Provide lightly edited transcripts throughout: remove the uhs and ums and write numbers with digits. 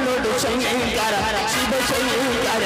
ನೋಡು ಶಂಕರ ಶಿವ ಶಂಕರ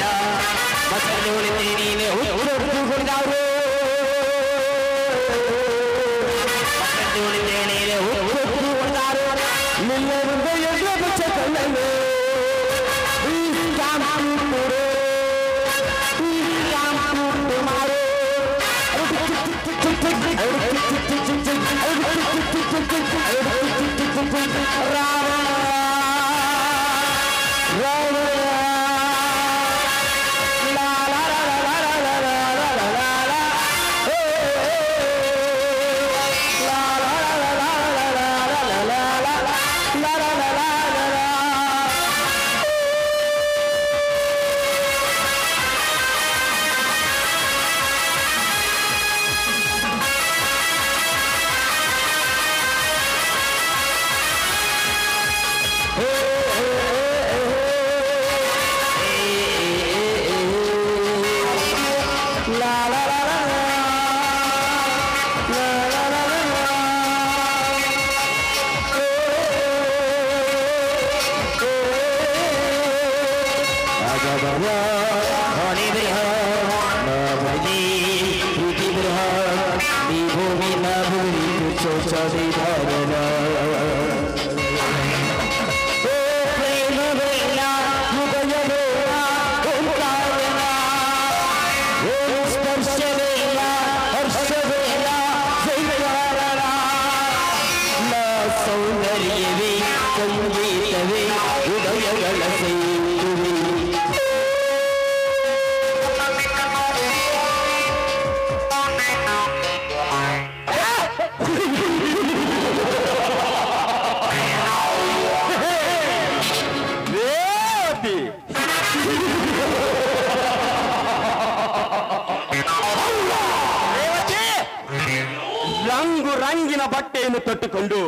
ರಂಗಿನ ಬಟ್ಟೆಯನ್ನು ತೊಟ್ಟುಕೊಂಡು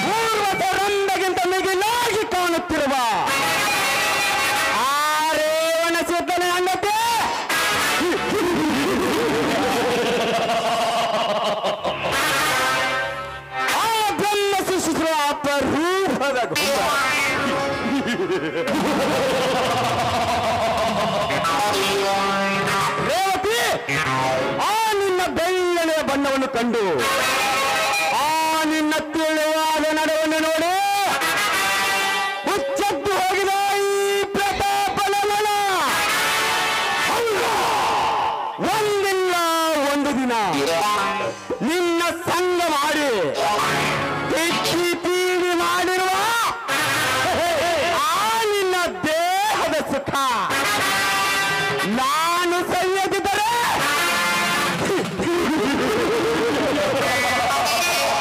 ಪೂರ್ವದ ರಂಡಗಿಂತ ಮಿಗಿಲಾಗಿ ಕಾಣುತ್ತಿರುವ ಆರೇವಣ ಸಿದ್ಧನ ಅಂಗತೆ ಆ ಬ್ರಹ್ಮ ಸೃಷ್ಟಿಸಿರುವ ಅಪರೂಪದ ರೇವತಿ ಆ ನಿನ್ನ ಬೆಳ್ಳನೆಯ ಬಣ್ಣವನ್ನು ಕಂಡು ಆ ನಿನ್ನ ತಿಳಿವಾದ ನಡವನ್ನು ನೋಡಿ ಹುಚ್ಚದ್ದು ಹೋಗಿದ ಈ ಪ್ರತಾಪನ ಒಂದಿಲ್ಲ ಒಂದು ದಿನ ನಿನ್ನ ಸಂಗ ಮಾಡಿ ಪೀಡಿ ಮಾಡಿರುವ ಆ ನಿನ್ನ ದೇಹದ ಸುಖ ನಾನು ಸೈಯದಿದ್ದರೆ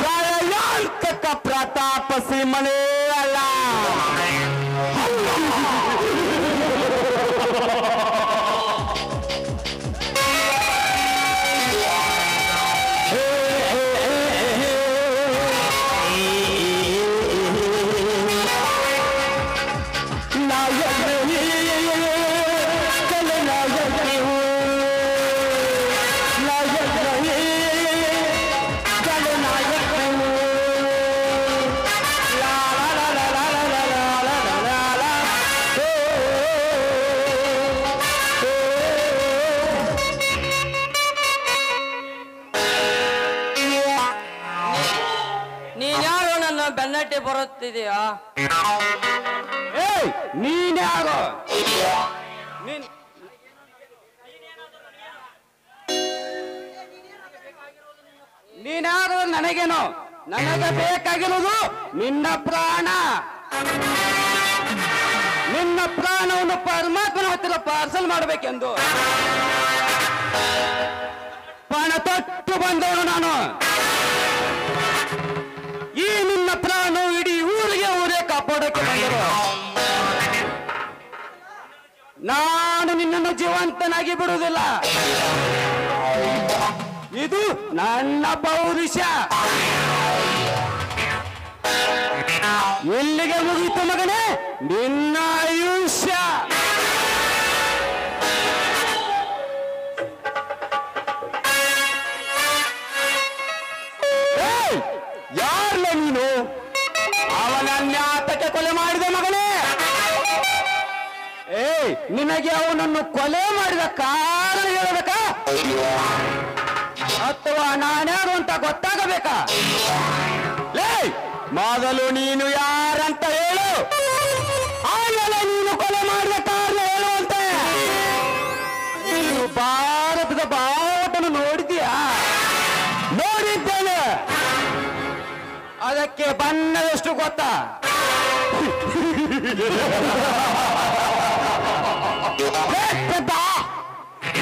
ಪ್ರಳಯಾಂತಕ ಪ್ರತಾಪ ಸಿಂಹನೇ ಅಲ್ಲ. ಬೆನ್ನಟ್ಟಿ ಬರುತ್ತಿದೆಯಾ? ನೀನ್ಯಾರು? ನೀನ್ಯಾರು ನನಗೇನು? ನನಗೆ ಬೇಕಾಗಿರುವುದು ನಿನ್ನ ಪ್ರಾಣ. ನಿನ್ನ ಪ್ರಾಣವನ್ನು ಪರಮಾತ್ಮನ ಹತ್ತಿರ ಪಾರ್ಸಲ್ ಮಾಡಬೇಕೆಂದು ಪಣ ತೊಟ್ಟು ಬಂದವನು ನಾನು. ಈ ನಿನ್ನ ಪ್ರಾಣ ಇಡೀ ಊರೇ ಕಾಪಾಡೋಕೆ ಬಂದರು. ನಾನು ನಿನ್ನನ್ನು ಜೀವಂತನಾಗಿ ಬಿಡುವುದಿಲ್ಲ. ಇದು ನನ್ನ ಪೌರುಷ. ಎಲ್ಲಿಗೆ ಮುಗಿಯಿತು ಮಗನೇ ನಿನ್ನ ಆಯುಷ್ಯ? ಯಾರಲ್ಲ ನೀನು? ಕೊಲೆ ಮಾಡಿದೆ ಮಗನೇ. ನಿನಗೆ ಅವನನ್ನು ಕೊಲೆ ಮಾಡಿದ ಕಾರಣ ಹೇಳಬೇಕಾ ಅಥವಾ ನಾನ್ಯಾರು ಅಂತ ಗೊತ್ತಾಗಬೇಕಾ? ಮೊದಲು ನೀನು ಯಾರಂತ ಹೇಳು, ಆಮೇಲೆ ನೀನು ಕೊಲೆ ಮಾಡಿದ ಕಾರಣ ಹೇಳುವಂತೆ. ನೀನು ಭಾರತದ ಬಾವುಟನ್ನು ನೋಡಿದ್ಯಾ? ನೋಡಿದ್ದೇನೆ. ಅದಕ್ಕೆ ಬಣ್ಣದಷ್ಟು ಗೊತ್ತಾ?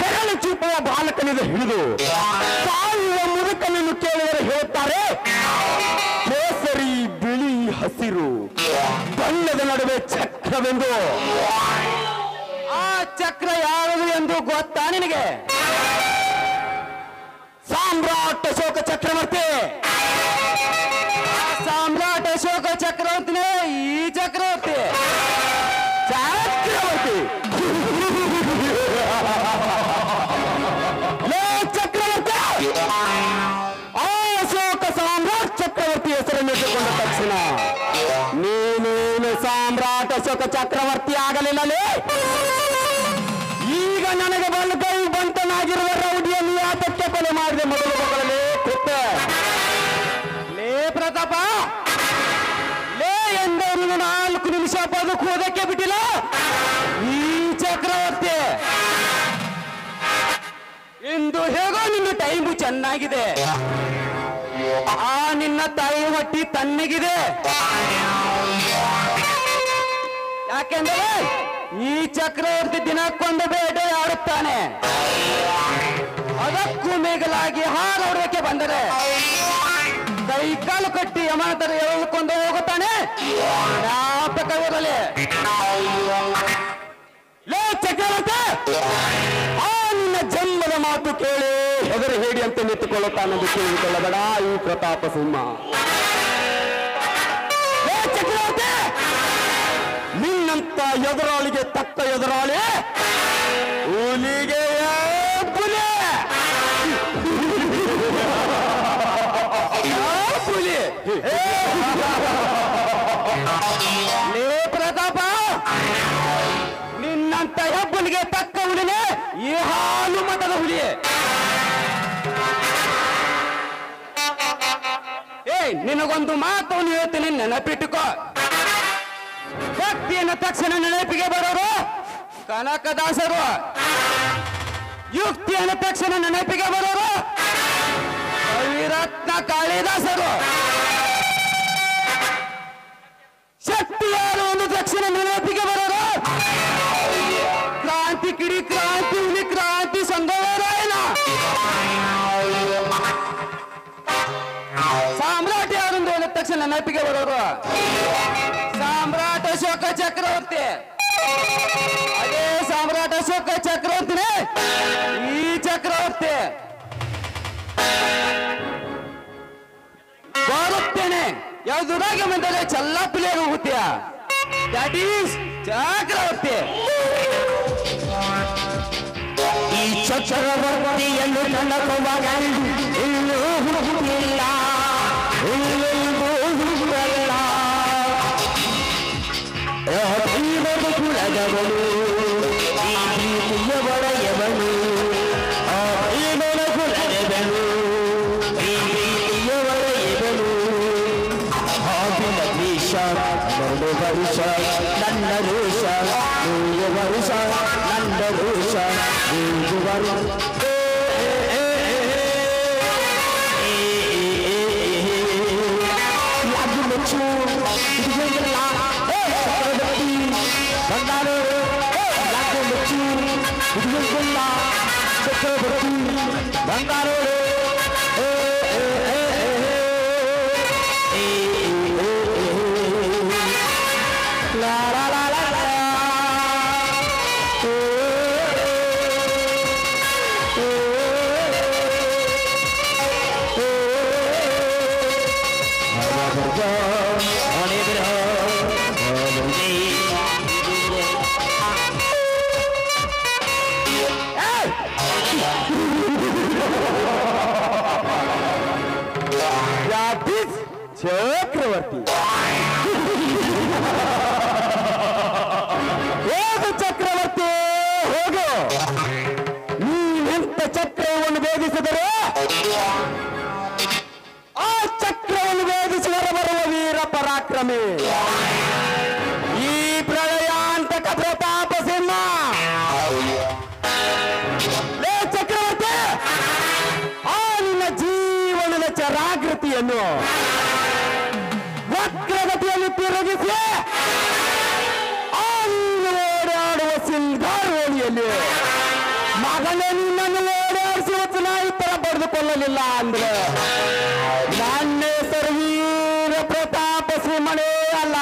ಬೆರಳು ಚೂಪುವ ಬಾಲಕನಿಂದ ಹಿಡಿದು ಸಾಯುವ ಮುದುಕನನ್ನು ಕೇಳಿದರೆ ಹೇಳುತ್ತಾರೆ ಕೇಸರಿ, ಬಿಳಿ, ಹಸಿರು ಬಣ್ಣದ ನಡುವೆ ಚಕ್ರವೆಂದು. ಆ ಚಕ್ರ ಯಾವುದು ಎಂದು ಗೊತ್ತಾ ನಿನಗೆ? ಸಾಮ್ರಾಟ್ ಅಶೋಕ ಚಕ್ರವರ್ತಿ. ಸಾಮ್ರಾಟ್ ಅಶೋಕ ಚಕ್ರವರ್ತಿನೇ ಈ ಚಕ್ರವರ್ತಿ. ಚಕ್ರವರ್ತಿ ಅಶೋಕ ಸಾಮ್ರಾಟ್ ಚಕ್ರವರ್ತಿ ಹೆಸರನ್ನು ಇಟ್ಟುಕೊಂಡ ತಕ್ಷಣ ನೀನೇನು ಸಾಮ್ರಾಟ್ ಅಶೋಕ ಚಕ್ರವರ್ತಿ ಆಗಲಿಲ್ಲಲೇ? ಈಗ ನನಗೆ ಬಲಗೈ ಬಂಟನಾಗಿರುವ ರೌಡಿಯನ್ನು ಯಾತಕ್ಕೆ ಕೊಲೆ ಮಾಡಿದೆ? ಮೊದಲು ಮಗಳೇ ಕೊಟ್ಟೆ. ಲೇ ಪ್ರತಾಪ, ಲೇ ಎಂದವರು 4 ನಿಮಿಷ ಬದುಕುವುದಕ್ಕೆ ಬಿಟ್ಟಿಲ್ಲ ಈ ಚಕ್ರವರ್ತಿ. ಇಂದು ಹೇಗೋ ನಿನ್ನ ಟೈಮು ಚೆನ್ನಾಗಿದೆ, ಆ ನಿನ್ನ ತಾಯಿ ಹೊಟ್ಟಿ ತಣ್ಣಗಿದೆ. ಯಾಕೆಂದರೆ ಈ ಚಕ್ರವರ್ತಿ ದಿನಕ್ಕೊಂದು ಬೇಟೆ ಆಡುತ್ತಾನೆ. ಅದಕ್ಕೂ ಮೇಗಲಾಗಿ ಹಾರೋಡಕ್ಕೆ ಬಂದರೆ ಕೈಕಾಲು ಕಟ್ಟಿ ಯಮನತರ ಎಳೆದುಕೊಂಡು ಹೋಗುತ್ತಾನೆ. ಜ್ಞಾಪಕವಿರಲಿ. ಲೇ ಚಕ್ರವರ್ತಿ, ಆ ನಿನ್ನ ಜನ್ಮದ ಮಾತು ಕೇಳಿ ಹೆದರಿ ಹೇಡಿ ಅಂತ ನಿಂತುಕೊಳ್ಳುತ್ತಾನೆಂದು ಕೇಳಿಕೊಳ್ಳಬೇಡ ಈ ಪ್ರತಾಪ ಸಿಂಹ. ಲೇ ಚಕ್ರವರ್ತಿ, ನಿನ್ನಂತ ಎದುರಾಳಿಗೆ ತಕ್ಕ ಎದುರಾಳಿ ಹುಲಿಗೆ ಪುಲಿ. ಪುಲಿ ಲೇ ಪ್ರತಾಪ, ನಿನ್ನಂತ ಹೆಬ್ಬುಲಿಗೆ ತಕ್ಕ ಹುಲಿನೇ ಈ ಹಾಲು ಮತದ ಹುಲಿ. ನಿನಗೊಂದು ಮಾತನ್ನು ಹೇಳ್ತೀನಿ, ನೆನಪಿಟ್ಟುಕೋ. ಭಕ್ತಿಯನ್ನು ತಕ್ಷಣ ನೆನಪಿಗೆ ಬರೋರು ಕನಕದಾಸರು, ಯುಕ್ತಿಯನ್ನು ತಕ್ಷಣ ನೆನಪಿಗೆ ಬರೋರು ಕವಿರತ್ನ ಕಾಳಿದಾಸರು, ಶಕ್ತಿಯಾರು ಒಂದು ತಕ್ಷಣ ನೆನಪಿಗೆ ಬರೋರು ಕ್ರಾಂತಿ ಕಿಡಿ, ಕ್ರಾಂತಿ ಹುಲಿ, ಕ್ರಾಂತಿ ಸಂಗಮರಾಯನ. ಸಾಮ್ರಾಟ್ ಯಾರೊಂದು ಹೇಳಿದ ತಕ್ಷಣ ನೆನಪಿಗೆ ಬರೋರು ಸಾಮ್ರಾಟ್ ಅಶೋಕ ಚಕ್ರವರ್ತಿ. ಅದೇ ಸಾಮ್ರಾಟ್ ಅಶೋಕ ಚಕ್ರವರ್ತಿನೇ ಈ ಚಕ್ರವರ್ತಿ. ಬರುತ್ತೇನೆ ಯಾವುದಾಗಿ ಬಂದರೆ ಚಲ್ಲಾಪಿಲಿಯಾಗಿ ಹೋಗುತ್ತೀಯ. ದಟ್ ಈಸ್ ಚಕ್ರವರ್ತಿ. ಈ ಚಕ್ರವರ್ತಿಯನ್ನು ಕಣ್ಣಕುವಾಗ ಇನ್ನೂ ಹುಡುಕಿಲ್ಲ, ಹುಡುಕಲ್ಲ. ಜೀವನ ಕುಲದವನು, ಈ ಪ್ರೀತಿಯ ಒಡೆಯವನು, ಜೀವನ ಕುಲದವನು, ಈ ಪ್ರೀತಿಯ ಒಡೆಯವನು. ಹಾವಿನ ದ್ವೇಷ 2 ವರ್ಷ ನನ್ನ ರೋಷ, 3 ವರ್ಷ ನನ್ನ ರೋಷ, 5 ವರ್ಷ ಬಂಗಾರೋ ಚಕ್ರವರ್ತಿ ಆ ಚಕ್ರವನ್ನು ವೇದಿಸುವರ ಬರುವ ವೀರ ಪರಾಕ್ರಮಿ ಈ ಪ್ರಳಯಾಂತಕ ಪ್ರತಾಪ ಸಿಂಹ. ಲೇ ಚಕ್ರವರ್ತಿ, ಆ ನಿನ್ನ ಜೀವನದ ಚರಾಕೃತಿಯನ್ನು ವಕ್ರಗತಿಯಲ್ಲಿ ತಿರುಗಿಸಿ ಆ ನೀನು ಓಡಾಡುವ ಸಿಂಗಾರೋಳಿಯಲ್ಲಿ ಮಗನೇ ನಿನ್ನನ್ನು ಓಡಾಡಿಸುವ ಚುನಾಯಿತರ ಪಡೆದುಕೊಳ್ಳಲಿಲ್ಲ ಅಂದ್ರೆ ನನ್ನ ಹೆಸರು ವೀರ ಪ್ರತಾಪ ಸಿಂಹನೇ ಅಲ್ಲ.